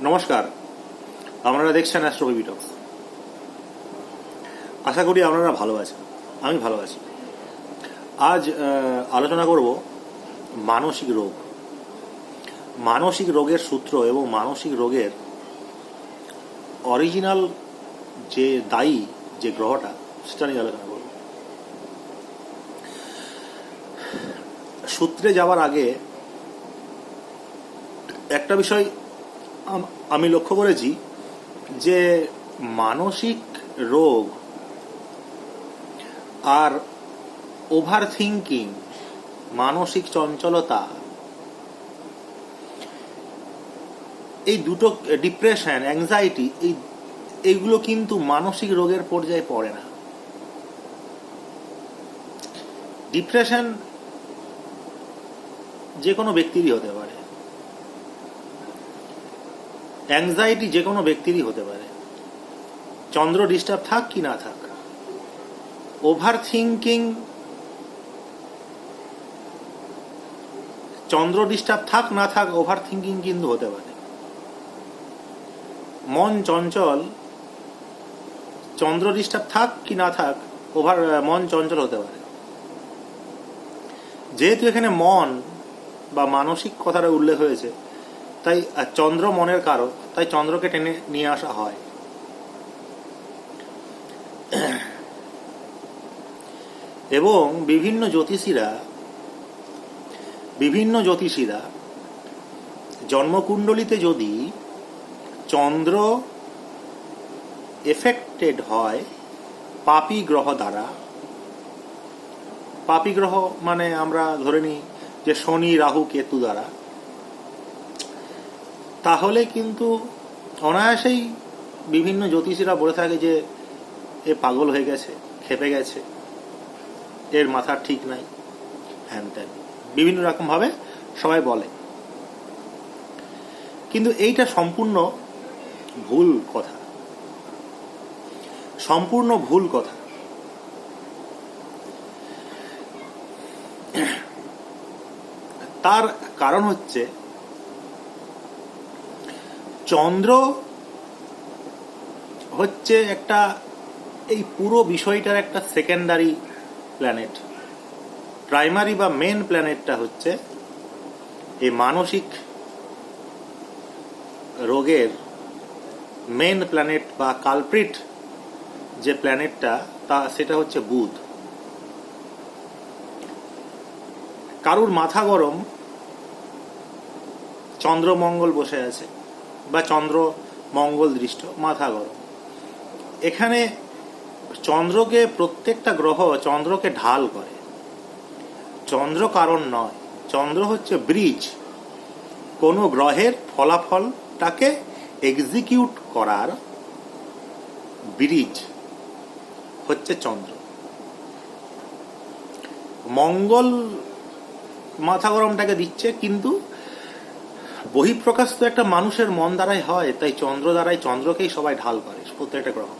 নমস্কার, আপনারা দেখছেন অ্যাস্ট্রোবিবি টক্স। আশা করি আপনারা ভালো আছেন। আমি ভালো আছি। আজ আলোচনা করব মানসিক রোগ, মানসিক রোগের সূত্র এবং মানসিক রোগের অরিজিনাল যে দায়ী যে গ্রহটা, সেটা নিয়ে আলোচনা করব। সূত্রে যাওয়ার আগে একটা বিষয় আমি লক্ষ্য করেছি যে মানসিক রোগ আর ওভার থিঙ্কিং, মানসিক চঞ্চলতা, এই দুটো, ডিপ্রেশন, অ্যাংজাইটি, এইগুলো কিন্তু মানসিক রোগের পর্যায়ে পড়ে না। ডিপ্রেশন যে কোনো ব্যক্তিরই হতে পারে, অ্যাংজাইটি যে কোনো ব্যক্তিরই হতে পারে, চন্দ্র ডিস্টার্ব থাক কি না থাক। ওভার থিঙ্কিং, চন্দ্র ডিস্টার্ব থাক না থাক, ওভার থিঙ্কিং কিন্তু হতে পারে। মন চঞ্চল, চন্দ্র ডিস্টার্ব থাক কি না থাক, মন চঞ্চল হতে পারে। যেহেতু এখানে মন বা মানসিক কথাটা উল্লেখ হয়েছে, তাই চন্দ্র মনের কারক, তাই চন্দ্রকে টেনে নিয়ে আসা হয়। এবং বিভিন্ন জ্যোতিষীরা জন্মকুণ্ডলিতে যদি চন্দ্র এফেক্টেড হয় পাপী গ্রহ দ্বারা, পাপী গ্রহ মানে আমরা ধরে নিই যে শনি, রাহু, কেতু দ্বারা, তাহলে কিন্তু অনায়াসেই বিভিন্ন জ্যোতিষীরা বলে থাকে যে এ পাগল হয়ে গেছে, খেপে গেছে, এর মাথা ঠিক নাই, হ্যান ত্যান, বিভিন্ন রকম ভাবে সবাই বলে। কিন্তু এইটা সম্পূর্ণ ভুল কথা, সম্পূর্ণ ভুল কথা। তার কারণ হচ্ছে চন্দ্র হচ্ছে একটা, এই পুরো বিষয়টার একটা সেকেন্ডারি প্ল্যানেট। প্রাইমারি বা মেন প্ল্যানেটটা হচ্ছে এই মানসিক রোগের মেন প্ল্যানেট বা কালপ্রিট যে প্ল্যানেটটা, সেটা হচ্ছে বুধ। কারুর মাথা গরম, চন্দ্র মঙ্গল বসে আছে বা চন্দ্র মঙ্গল দৃষ্ট, মাথা গরম। এখানে চন্দ্রকে, প্রত্যেকটা গ্রহ চন্দ্রকে ঢাল করে। চন্দ্র কারণ নয়, চন্দ্র হচ্ছে ব্রিজ। কোনো গ্রহের ফলাফলটাকে এক্সিকিউট করার ব্রিজ হচ্ছে চন্দ্র। মঙ্গল মাথা গরমটাকে দিচ্ছে, কিন্তু বহিঃপ্রকাশ তো একটা মানুষের মন দ্বারাই হয়, তাই চন্দ্র দ্বারাই, চন্দ্রকেই সবাই ঢাল করে, প্রত্যেকটা গ্রহ।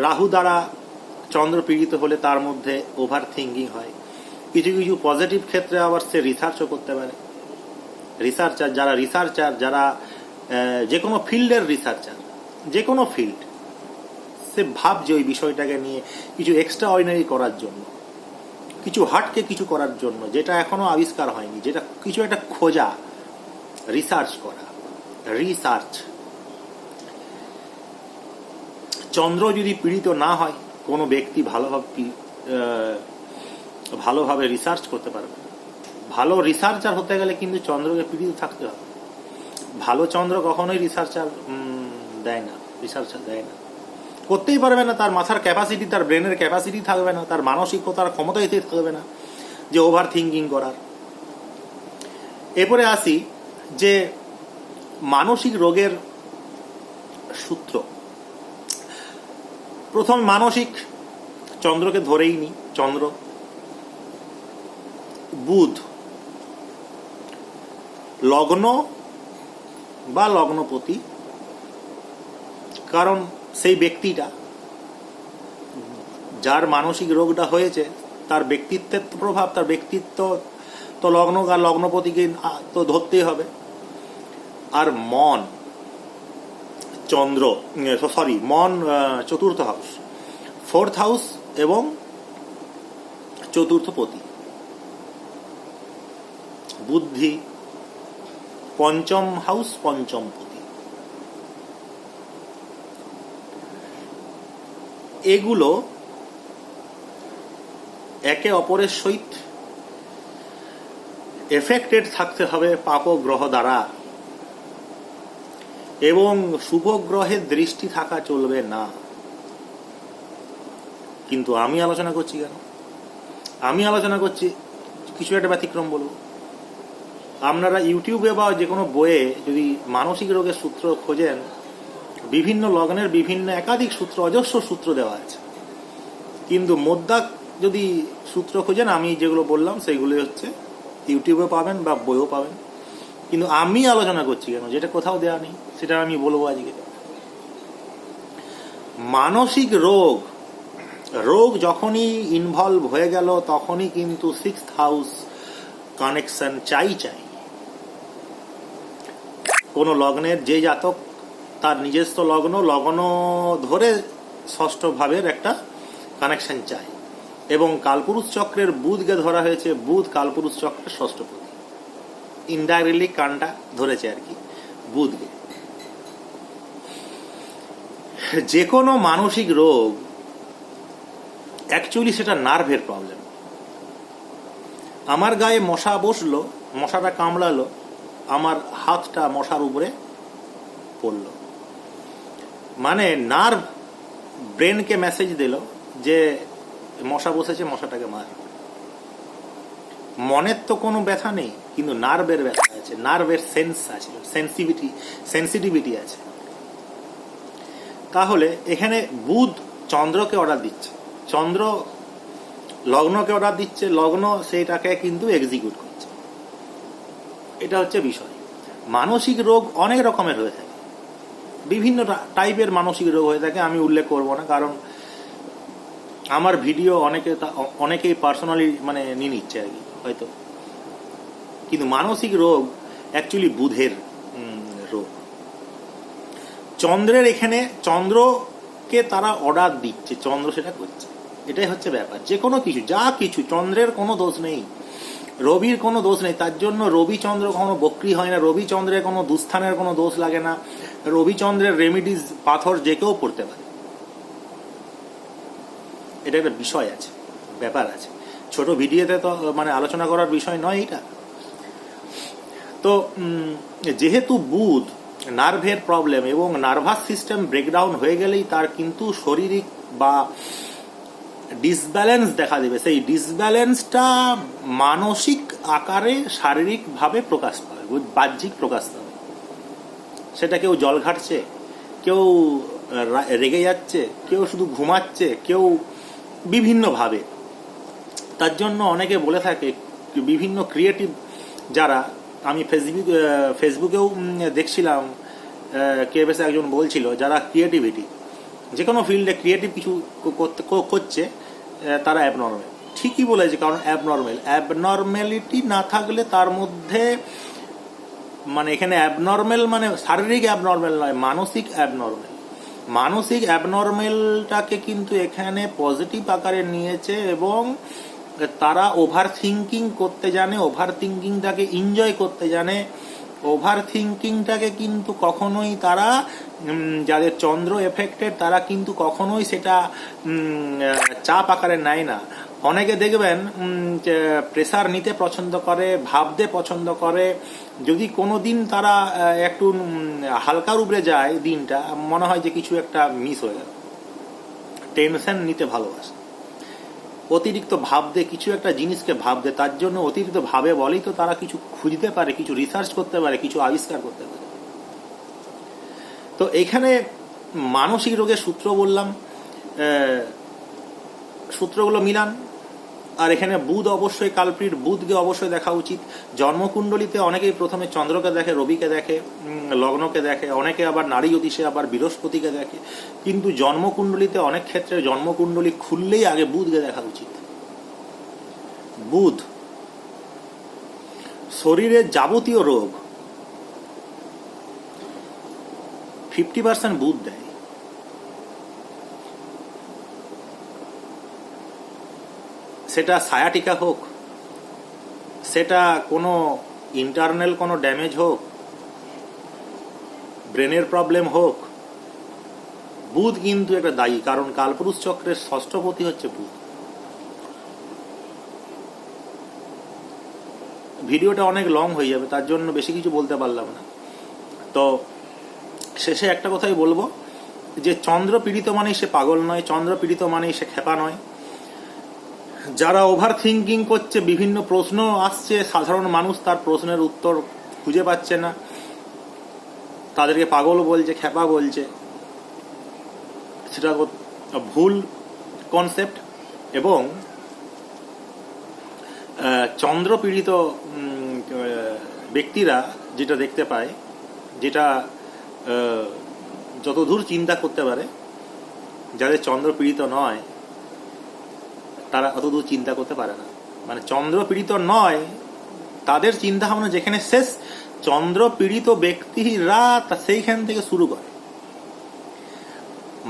রাহু দ্বারা চন্দ্র পীড়িত হলে তার মধ্যে ওভার থিঙ্কিং হয়। কিছু কিছু পজিটিভ ক্ষেত্রে আবার সে রিসার্চও করতে পারে। রিসার্চার যারা যে কোনো ফিল্ডের রিসার্চার, যে কোনো ফিল্ড, সে ভাবছে ওই বিষয়টাকে নিয়ে কিছু এক্সট্রা অর্ডিনারি করার জন্য, কিছু হাটকে কিছু করার জন্য, যেটা এখনো আবিষ্কার হয়নি, যেটা কিছু একটা খোঁজা, রিসার্চ করা, রিসার্চ। চন্দ্র যদি পীড়িত না হয়, কোনো ব্যক্তি ভালোভাবে রিসার্চ করতে পারবে। ভালো রিসার্চার হতে গেলে কিন্তু চন্দ্রকে পীড়িত থাকতে হবে। ভালো চন্দ্র কখনোই রিসার্চার দেয় না, করতেই পারবে না। তার মাথার ক্যাপাসিটি, তার ব্রেনের ক্যাপাসিটি থাকবে না, তার মানসিকতার ক্ষমতাই থাকবে না যে ওভার থিঙ্কিং করার। এরপরে আসি যে মানসিক রোগের সূত্র। প্রথম মানসিক, চন্দ্রকে ধরেই নি, চন্দ্র, বুধ, লগ্ন বা লগ্নপতি। কারণ সেই ব্যক্তিটা, যার মানসিক রোগটা হয়েছে, তার ব্যক্তিত্বের প্রভাব, তার ব্যক্তিত্ব তো লগ্ন আর লগ্নপতিকে তো ধরতেই হবে। আর মন চন্দ্র, সরি মন চতুর্থ হাউস, 4th হাউস এবং চতুর্থ পতি। বুদ্ধি 5ম হাউস 5ম পতি। এগুলো একে অপরের সহিত এফেক্টেড থাকতে হবে পাপ গ্রহ দ্বারা, এবং শুভ গ্রহের দৃষ্টি থাকা চলবে না। কিন্তু আমি আলোচনা করছি কেন? আমি আলোচনা করছি কিছু একটা ব্যতিক্রম বলবো। আপনারা ইউটিউবে বা যে কোনো বইয়ে যদি মানসিক রোগের সূত্র খোঁজেন, বিভিন্ন লগ্নের বিভিন্ন একাধিক সূত্র, অজস্র সূত্র দেওয়া আছে। কিন্তু মোদ্দাক যদি সূত্র খোঁজেন, আমি যেগুলো বললাম সেইগুলো হচ্ছে ইউটিউবে পাবেন বা বইও পাবেন। কিন্তু আমি আলোচনা করছি কেন, যেটা কোথাও দেওয়া নেই, সেটা আমি বলবো আজকে। মানসিক রোগ যখনই ইনভলভ হয়ে গেল, তখনই কিন্তু 6th হাউস কানেকশন চাই। কোন লগ্নের যে জাতক তার নিজস্ব লগ্ন ধরে 6ষ্ঠ ভাবের একটা কানেকশন চাই, এবং কালপুরুষ চক্রের বুধকে ধরা হয়েছে। বুধ কালপুরুষ চক্রের 6ষ্ঠ পতি, ইনডাইরেক্টলি কানটা ধরেছে আর কি বুধকে। যে কোনো মানসিক রোগ অ্যাকচুয়ালি সেটা নার্ভের প্রবলেম। আমার গায়ে মশা বসলো, মশাটা কামড়ালো, আমার হাতটা মশার উপরে পড়লো, মানে নার্ভ ব্রেনকে মেসেজ দিল যে মশা বসেছে, মশাটাকে মার। মনের তো কোনো ব্যথা নেই, কিন্তু নার্ভের ব্যথা আছে, নার্ভের সেন্স আছে, সেন্সিটিভিটি আছে। তাহলে এখানে বুধ চন্দ্রকে অর্ডার দিচ্ছে, চন্দ্র লগ্নকে অর্ডার দিচ্ছে, লগ্ন সেইটাকে কিন্তু এক্সিকিউট করছে। এটা হচ্ছে বিষয়। মানসিক রোগ অনেক রকমের হয়ে থাকে, বিভিন্ন টাইপের মানসিক রোগ হয়ে থাকে। আমি উল্লেখ করব না, কারণ আমার ভিডিও অনেকেই পার্সোনালি মানে নিয়ে নিচ্ছে আর কি হয়তো। কিন্তু মানসিক রোগ অ্যাকচুয়ালি বুধের রোগ। চন্দ্রের এখানে চন্দ্রকে তারা অর্ডার দিচ্ছে, চন্দ্র সেটা করছে। এটাই হচ্ছে ব্যাপার। যে কোনো কিছু, যা কিছু, চন্দ্রের কোনো দোষ নেই, রবির কোনো দোষ নেই। তার জন্য রবি চন্দ্র কখনো বক্রি হয় না, রবি চন্দ্রের কোনো দুস্থানের কোনো দোষ লাগে না। রবি চন্দ্রের রেমিডিজ, পাথর যে কেউ পড়তে পারে। এটা একটা বিষয় আছে, ব্যাপার আছে। ছোট ভিডিওতে তো মানে আলোচনা করার বিষয় নয় এটা। তো যেহেতু বুধ নার্ভের প্রবলেম, এবং নার্ভাস সিস্টেম ব্রেকডাউন হয়ে গেলেই তার কিন্তু শারীরিক বা ডিসব্যালেন্স দেখা দেবে। সেই ডিসব্যালেন্সটা মানসিক আকারে শারীরিকভাবে প্রকাশ পাবে, বাহ্যিক প্রকাশ পাবে। সেটা কেউ জল ঘাটছে, কেউ রেগে যাচ্ছে, কেউ শুধু ঘুমাচ্ছে, কেউ বিভিন্নভাবে। তার জন্য অনেকে বলে থাকে, বিভিন্ন ক্রিয়েটিভ যারা, আমি ফেসবুকেও দেখছিলাম, কে বেশ একজন বলছিল, যারা ক্রিয়েটিভিটি যে কোনো ফিল্ডে ক্রিয়েটিভ কিছু করছে তারা অ্যাবনর্মাল। ঠিকই বলেছে, কারণ অ্যাবনর্মালিটি না থাকলে তার মধ্যে, মানে এখানে অ্যাবনর্মাল মানে শারীরিক অ্যাবনর্মাল নয়, মানসিক অ্যাবনর্মাল। মানসিক অ্যাবনর্মালটাকে কিন্তু এখানে পজিটিভ আকারে নিয়েছে, এবং তারা ওভার থিঙ্কিং করতে জানে, ওভার থিঙ্কিংটাকে এনজয় করতে জানে। ওভার থিঙ্কিংটাকে কিন্তু কখনোই তারা, যাদের চন্দ্র এফেক্টেড, তারা কিন্তু কখনোই সেটা চাপ আকারে নেয় না। অনেকে দেখবেন প্রেসার নিতে পছন্দ করে, ভাবতে পছন্দ করে। যদি কোনো দিন তারা একটু হালকার উপরে যায়, দিনটা মনে হয় যে কিছু একটা মিস হয়ে গেল। টেনশন নিতে ভালোবাসে, অতিরিক্ত ভাবতে, কিছু একটা জিনিসকে ভাবতে। তার জন্য অতিরিক্ত ভাবে বলেই তো তারা কিছু খুঁজতে পারে, কিছু রিসার্চ করতে পারে, কিছু আবিষ্কার করতে পারে। তো এখানে মানসিক রোগের সূত্র বললাম, সূত্রগুলো মিলান। আর এখানে বুধ অবশ্যই কালপ্রিট, বুধকে অবশ্যই দেখা উচিত। জন্মকুণ্ডলিতে অনেকেই প্রথমে চন্দ্রকে দেখে, রবিকে দেখে, লগ্নকে দেখে, অনেকে আবার নারী জ্যোতিষে আবার বৃহস্পতিকে দেখে। কিন্তু জন্মকুণ্ডলিতে অনেক ক্ষেত্রে জন্মকুণ্ডলী খুললেই আগে বুধকে দেখা উচিত। বুধ শরীরের যাবতীয় রোগ, 50% বুধ দেয়। সেটা সায়াটিকা হোক, সেটা কোনো ইন্টারনাল কোনো ড্যামেজ হোক, ব্রেনের প্রবলেম হোক, বুধ কিন্তু একটা দায়ী। কারণ কালপুরুষ চক্রের ষষ্ঠপতি হচ্ছে বুধ। ভিডিওটা অনেক লং হয়ে যাবে, তার জন্য বেশি কিছু বলতে পারলাম না। তো শেষে একটা কথাই বলবো যে চন্দ্র পীড়িত মানেই সে পাগল নয়, চন্দ্র পীড়িত মানেই সে খেপা নয়। যারা ওভার থিঙ্কিং করছে, বিভিন্ন প্রশ্ন আসছে, সাধারণ মানুষ তার প্রশ্নের উত্তর খুঁজে পাচ্ছে না, তাদেরকে পাগল বলছে, খেপা বলছে, সেটা ভুল কনসেপ্ট। এবং চন্দ্রপীড়িত ব্যক্তিরা যেটা দেখতে পায়, যেটা যতদূর চিন্তা করতে পারে, যাদের চন্দ্রপীড়িত নয় তারা অতদূর চিন্তা করতে পারে না। মানে চন্দ্রপীড়িত নয় তাদের চিন্তা ভাবনা যেখানে শেষ, চন্দ্রপীড়িত ব্যক্তিরা সেইখান থেকে শুরু করে।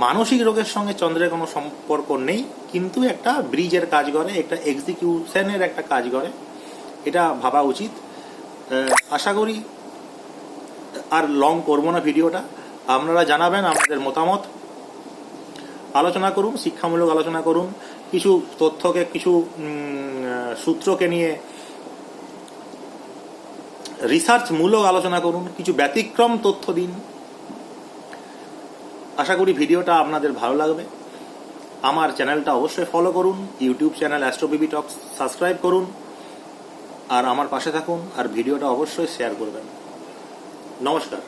মানসিক রোগের সঙ্গে চন্দ্রের কোনো সম্পর্ক নেই, কিন্তু একটা ব্রিজের কাজ করে, একটা এক্সিকিউশনের একটা কাজ করে, এটা ভাবা উচিত। আশা করি আর লং করবো না ভিডিওটা। আপনারা জানাবেন আপনাদের মতামত, আলোচনা করুন, শিক্ষামূলক আলোচনা করুন, কিছু তথ্যকে, কিছু সূত্রকে নিয়ে রিসার্চমূলক আলোচনা করুন, কিছু ব্যতিক্রম তথ্য দিন। আশা করি ভিডিওটা আপনাদের ভালো লাগবে। আমার চ্যানেলটা অবশ্যই ফলো করুন, ইউটিউব চ্যানেল অ্যাস্ট্রোবিবি টক্স সাবস্ক্রাইব করুন, আর আমার পাশে থাকুন, আর ভিডিওটা অবশ্যই শেয়ার করবেন। নমস্কার।